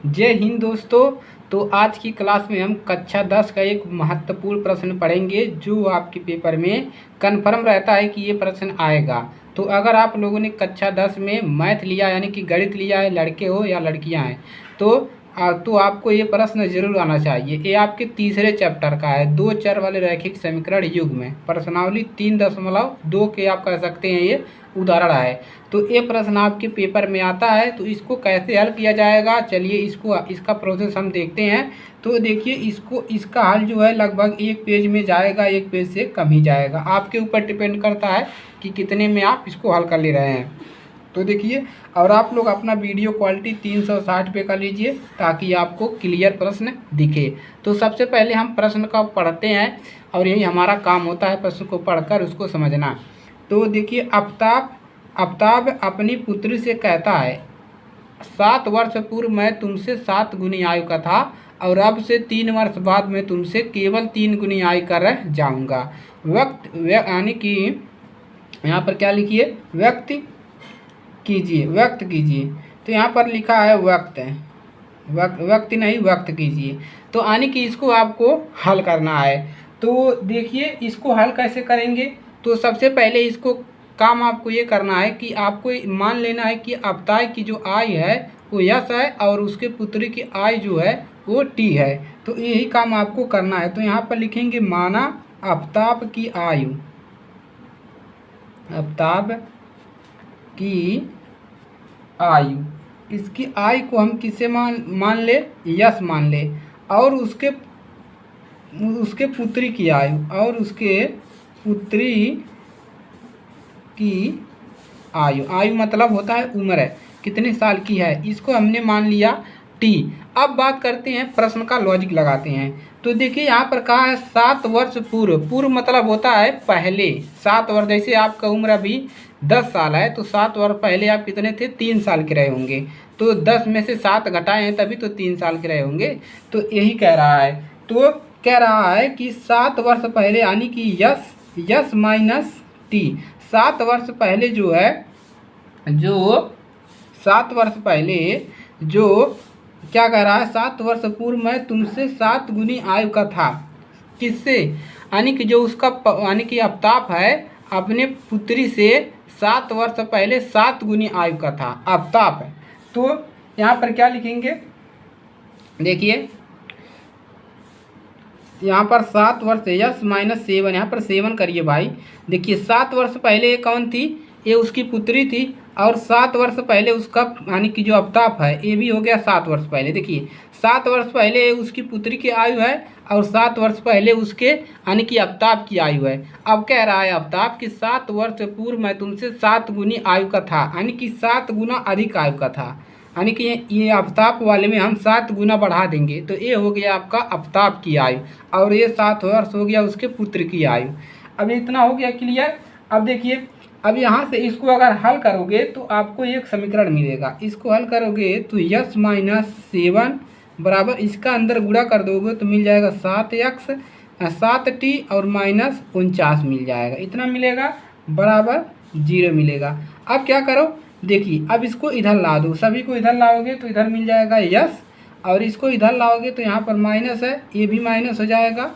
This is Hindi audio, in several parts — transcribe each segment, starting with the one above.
जय हिंद दोस्तों। तो आज की क्लास में हम कक्षा 10 का एक महत्वपूर्ण प्रश्न पढ़ेंगे जो आपके पेपर में कन्फर्म रहता है कि ये प्रश्न आएगा। तो अगर आप लोगों ने कक्षा 10 में मैथ लिया यानी कि गणित लिया है, लड़के हो या लड़कियां हैं, तो आपको ये प्रश्न जरूर आना चाहिए। ये आपके तीसरे चैप्टर का है, दो चर वाले रैखिक समीकरण युग में प्रश्नावली 3.2 के आप कह सकते हैं ये उदाहरण है। तो ये प्रश्न आपके पेपर में आता है, तो इसको कैसे हल किया जाएगा, चलिए इसका प्रोसेस हम देखते हैं। तो देखिए इसका हल जो है लगभग एक पेज में जाएगा, एक पेज से कम ही जाएगा, आपके ऊपर डिपेंड करता है कि कितने में आप इसको हल कर ले रहे हैं। तो देखिए, और आप लोग अपना वीडियो क्वालिटी 360 पे कर लीजिए ताकि आपको क्लियर प्रश्न दिखे। तो सबसे पहले हम प्रश्न का पढ़ते हैं और यही हमारा काम होता है, प्रश्न को पढ़कर उसको समझना। तो देखिए, आफ्ताब अपनी पुत्री से कहता है, 7 वर्ष पूर्व मैं तुमसे 7 गुनी आयु का था और अब से 3 वर्ष बाद मैं तुमसे केवल 3 गुनी आयु का रह जाऊंगा। यानी कि यहाँ पर क्या लिखिए, व्यक्त कीजिए। तो यहाँ पर लिखा है व्यक्त नहीं, व्यक्त कीजिए। तो यानी कि इसको आपको हल करना है। तो देखिए, इसको हल कैसे करेंगे। तो सबसे पहले इसको काम आपको ये करना है कि आपको मान लेना है कि आफ्ताब की जो आयु है वो यस है और उसके पुत्री की आयु जो है वो टी है। तो यही काम आपको करना है। तो यहाँ पर लिखेंगे, माना आफ्ताब की आयु, आफ्ताब की आयु, इसकी आयु को हम किससे मान ले, यस मान ले, और उसके पुत्री की आयु, और उसके पुत्री की आयु मतलब होता है उम्र है, कितने साल की है, इसको हमने मान लिया टी। अब बात करते हैं, प्रश्न का लॉजिक लगाते हैं। तो देखिए, यहाँ पर कहा है 7 वर्ष पूर्व मतलब होता है पहले। 7 वर्ष, जैसे आपका उम्र अभी 10 साल है तो 7 वर्ष पहले आप कितने थे, 3 साल के रहे होंगे। तो 10 में से 7 घटाए हैं तभी तो 3 साल के रहे होंगे। तो यही कह रहा है। तो कह रहा है कि 7 वर्ष पहले यानी कि यस माइनस टी, 7 वर्ष पहले जो है, जो 7 वर्ष पहले जो क्या कह रहा है, 7 वर्ष पूर्व मैं तुमसे 7 गुनी आयु का था। किससे, यानी कि जो उसका यानी कि आफ्ताब है अपने पुत्री से 7 वर्ष पहले 7 गुनी आयु का था, आफ्ताब है। तो यहाँ पर क्या लिखेंगे, देखिए यहाँ पर 7 वर्ष यस माइनस 7, यहाँ पर 7 करिए भाई। देखिए, 7 वर्ष पहले ये कौन थी, ये उसकी पुत्री थी, और 7 वर्ष पहले उसका यानी कि जो आफ्ताब है ये भी हो गया 7 वर्ष पहले। देखिए, 7 वर्ष पहले उसकी पुत्री की आयु है और 7 वर्ष पहले उसके यानी कि आफ्ताब की आयु है। अब कह रहा है आफ्ताब कि 7 वर्ष पूर्व मैं तुमसे 7 गुनी आयु का था, यानी कि 7 गुना अधिक आयु का था, यानी कि ये आफ्ताब वाले में हम 7 गुना बढ़ा देंगे तो ये हो गया आपका आफ्ताब की आयु, और ये 7 वर्ष हो गया उसके पुत्र की आयु। अब इतना हो गया क्लियर। अब देखिए, अब यहाँ से इसको अगर हल करोगे तो आपको एक समीकरण मिलेगा। इसको हल करोगे तो यस माइनस 7 बराबर, इसका अंदर गुणा कर दोगे तो मिल जाएगा 7x 7t और माइनस 49 मिल जाएगा, इतना मिलेगा, बराबर 0 मिलेगा। अब क्या करो, देखिए अब इसको इधर ला दो, सभी को इधर लाओगे तो इधर मिल जाएगा यस, और इसको इधर लाओगे तो यहाँ पर माइनस है, ये भी माइनस हो जाएगा,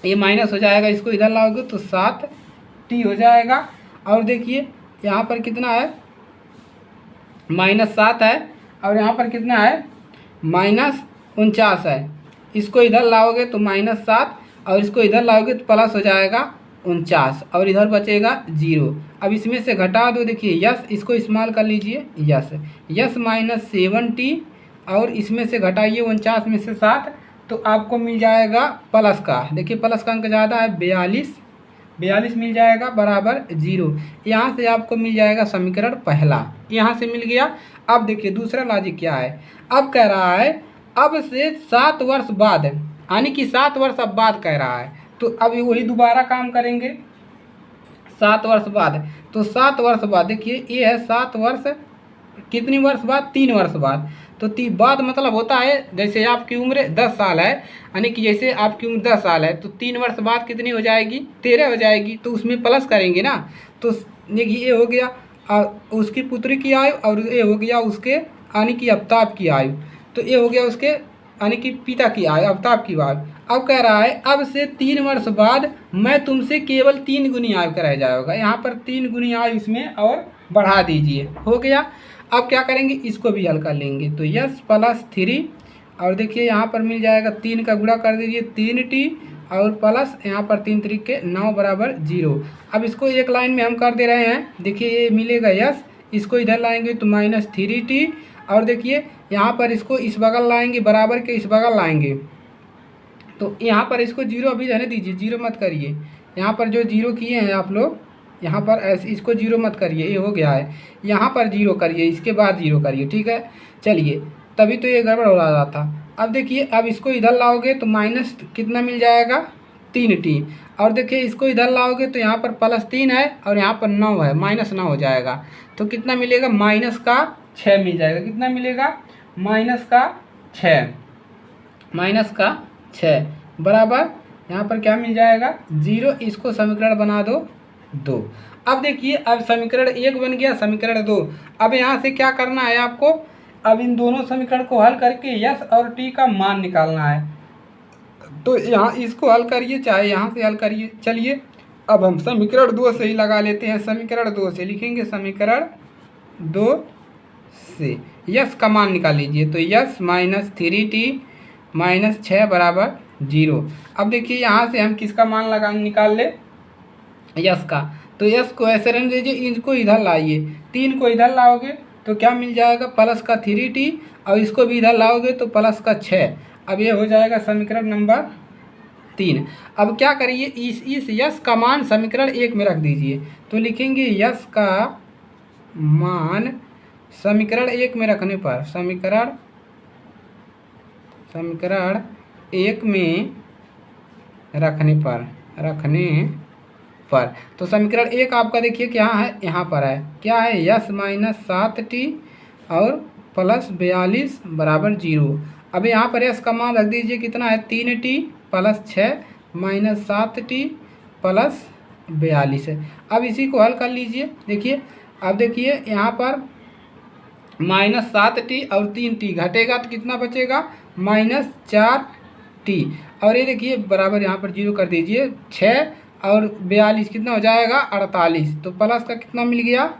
ये माइनस हो जाएगा, इसको इधर लाओगे तो 7t हो जाएगा। और देखिए यहाँ पर कितना है, -7 है, और यहाँ पर कितना है, -49 है। इसको इधर लाओगे तो -7 और इसको इधर लाओगे तो प्लस हो जाएगा 49 और इधर बचेगा 0। अब इसमें से घटा दो, देखिए यस, इसको इस्तेमाल कर लीजिए, यस माइनस 7t, और इसमें से घटाइए 49 में से 7 तो आपको मिल जाएगा प्लस का, देखिए प्लस का अंक ज़्यादा है, 42 मिल जाएगा, बराबर 0। यहाँ से आपको मिल जाएगा समीकरण पहला, यहाँ से मिल गया। अब देखिए दूसरा लॉजिक क्या है, अब कह रहा है अब से 7 वर्ष बाद, यानी कि 7 वर्ष अब बाद कह रहा है, तो अब वही दोबारा काम करेंगे 7 वर्ष बाद। तो 7 वर्ष बाद देखिए ये है 7 वर्ष, कितनी वर्ष बाद, 3 वर्ष बाद। तो बाद मतलब होता है जैसे आपकी उम्र 10 साल है, यानी कि जैसे आपकी उम्र 10 साल है तो 3 वर्ष बाद कितनी हो जाएगी, 13 हो जाएगी, तो उसमें प्लस करेंगे ना। तो देखिए ये हो गया उसकी पुत्री की आयु और ये हो गया उसके यानी कि आफ्ताब की आयु। तो ये हो गया उसके यानी कि पिता की आयु, आफ्ताब की आयु। अब कह रहा है अब से 3 वर्ष बाद मैं तुमसे केवल 3 गुनी आयु का रह जाएगा। यहाँ पर 3 गुनी आयु इसमें और बढ़ा दीजिए, हो गया। अब क्या करेंगे, इसको भी हल कर लेंगे। तो यस प्लस 3 और देखिए यहाँ पर मिल जाएगा 3 का गुणा कर दीजिए 3t और प्लस यहाँ पर 3 तरीके 9 बराबर 0। अब इसको एक लाइन में हम कर दे रहे हैं, देखिए ये मिलेगा यस, इसको इधर लाएंगे तो -3t और देखिए यहाँ पर इसको इस बगल लाएंगे, बराबर के इस बगल लाएंगे तो यहाँ पर इसको 0 अभी रहने दीजिए, 0 मत करिए। यहाँ पर जो 0 किए हैं आप लोग, यहाँ पर ऐसे इसको 0 मत करिए, ये हो गया है। यहाँ पर 0 करिए, इसके बाद 0 करिए, ठीक है। चलिए, तभी तो ये गड़बड़ हो रहा था। अब देखिए अब इसको इधर लाओगे तो माइनस कितना मिल जाएगा 3t और देखिए इसको इधर लाओगे तो यहाँ पर +3 है और यहाँ पर 9 है, -9 हो जाएगा। तो कितना मिलेगा, -6 मिल जाएगा। कितना मिलेगा, -6 बराबर यहाँ पर क्या मिल जाएगा 0। इसको समीकरण बना दो 2। अब देखिए अब समीकरण 1 बन गया, समीकरण 2। अब यहाँ से क्या करना है आपको, अब इन दोनों समीकरण को हल करके यस और टी का मान निकालना है। तो यहाँ इसको हल करिए, चाहे यहाँ से हल करिए। चलिए अब हम समीकरण 2 से ही लगा लेते हैं। समीकरण 2 से लिखेंगे, समीकरण 2 से यस का मान निकाल लीजिए। तो यस -3t -6 बराबर 0। अब देखिए यहाँ से हम किसका मान लगा निकाल ले, यस का। तो यस को ऐसे रहने दीजिए, इनको इधर लाइए, 3 को इधर लाओगे तो क्या मिल जाएगा +3t और इसको भी इधर लाओगे तो +6। अब ये हो जाएगा समीकरण नंबर 3। अब क्या करिए, इस यस का मान समीकरण 1 में रख दीजिए। तो लिखेंगे यस का मान समीकरण 1 में रखने पर, समीकरण 1 में रखने पर तो समीकरण 1 आपका देखिए क्या है, यहाँ पर है, क्या है, यस -7t और +42 बराबर 0। अब यहाँ पर यस का मान रख दीजिए, कितना है 3t + 6 -7t + 42 है। अब इसी को हल कर लीजिए। देखिए अब देखिए यहाँ पर -7t और 3t घटेगा तो कितना बचेगा, -4t और ये देखिए बराबर यहाँ पर 0 कर दीजिए। 6 और 42 कितना हो जाएगा 48। तो प्लस का कितना मिल गया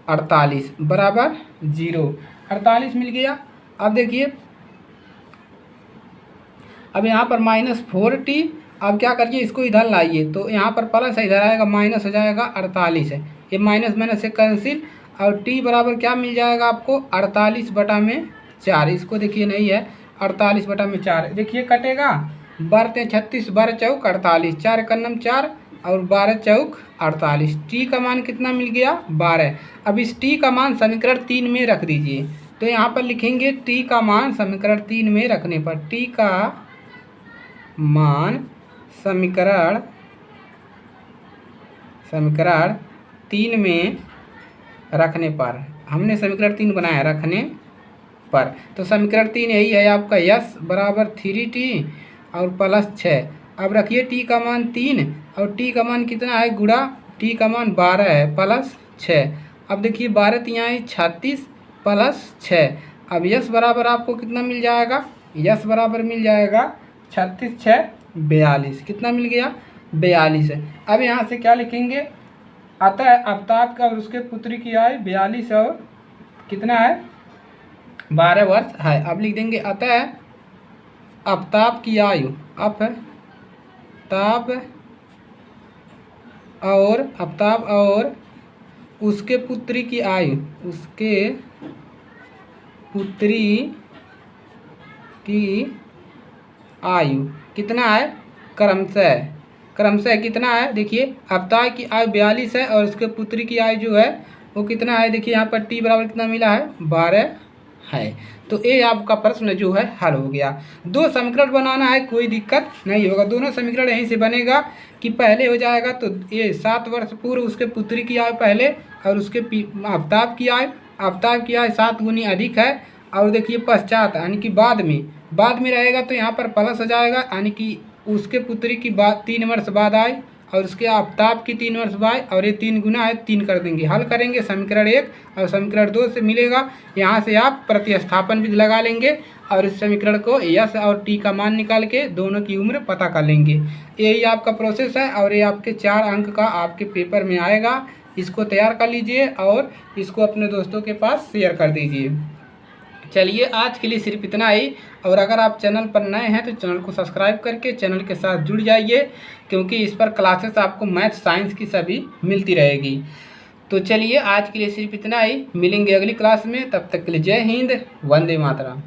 48 बराबर 0, 48 मिल गया। अब देखिए अब यहाँ पर -4t, अब क्या करिए इसको इधर लाइए तो यहाँ पर प्लस है, इधर आएगा माइनस हो जाएगा 48 है, ये माइनस से कैंसिल और t बराबर क्या मिल जाएगा आपको 48/4। इसको देखिए नहीं है 48/4, देखिए कटेगा 12 36 12 चौक 48, 4 कन्नम 4 और 12 चौक 48। टी का मान कितना मिल गया 12। अब इस टी का मान समीकरण 3 में रख दीजिए। तो यहाँ पर लिखेंगे टी का मान समीकरण 3 में रखने पर, टी का मान समीकरण 3 में रखने पर, हमने समीकरण 3 बनाया रखने पर, तो समीकरण 3 यही है आपका, यस बराबर 3t और +6। अब रखिए टी का मान 3 और टी का मान कितना है गुणा, टी का मान 12 है +6। अब देखिए 12 तिहाई 36 +6। अब यस बराबर आपको कितना मिल जाएगा, यस बराबर मिल जाएगा 36 6 42, कितना मिल गया 42 है। अब यहाँ से क्या लिखेंगे, अतः आफ्ताब का और उसके पुत्री की आयु 42 और कितना है 12 वर्ष है। अब लिख देंगे अतः आफ्ताब की आयु, आफ्ताब और उसके पुत्री की आयु, उसके पुत्री की आयु कितना है क्रमशः कितना है, देखिए आफ्ताब की आयु 42 है और उसके पुत्री की आयु जो है वो कितना है, देखिए यहाँ पर टी बराबर कितना मिला है 12 है। तो ये आपका प्रश्न जो है हल हो गया। 2 समीकरण बनाना है, कोई दिक्कत नहीं होगा, दोनों समीकरण यहीं से बनेगा कि पहले हो जाएगा तो ये 7 वर्ष पूर्व उसके पुत्री की आयु पहले और उसके आफ्ताब की आयु 7 गुनी अधिक है। और देखिए पश्चात यानी कि बाद में रहेगा तो यहाँ पर प्लस हो जाएगा, यानी कि उसके पुत्री की 3 वर्ष बाद आए और उसके आफ्ताब की 3 वर्ष बाद, और ये 3 गुना है 3 कर देंगे, हल करेंगे समीकरण 1 और समीकरण 2 से मिलेगा। यहाँ से आप प्रतिस्थापन भी लगा लेंगे और इस समीकरण को यस और टी का मान निकाल के दोनों की उम्र पता कर लेंगे। यही आपका प्रोसेस है और ये आपके 4 अंक का आपके पेपर में आएगा। इसको तैयार कर लीजिए और इसको अपने दोस्तों के पास शेयर कर दीजिए। चलिए आज के लिए सिर्फ इतना ही। और अगर आप चैनल पर नए हैं तो चैनल को सब्सक्राइब करके चैनल के साथ जुड़ जाइए, क्योंकि इस पर क्लासेस आपको मैथ साइंस की सभी मिलती रहेगी। तो चलिए आज के लिए सिर्फ इतना ही, मिलेंगे अगली क्लास में। तब तक के लिए जय हिंद, वंदे मातरम।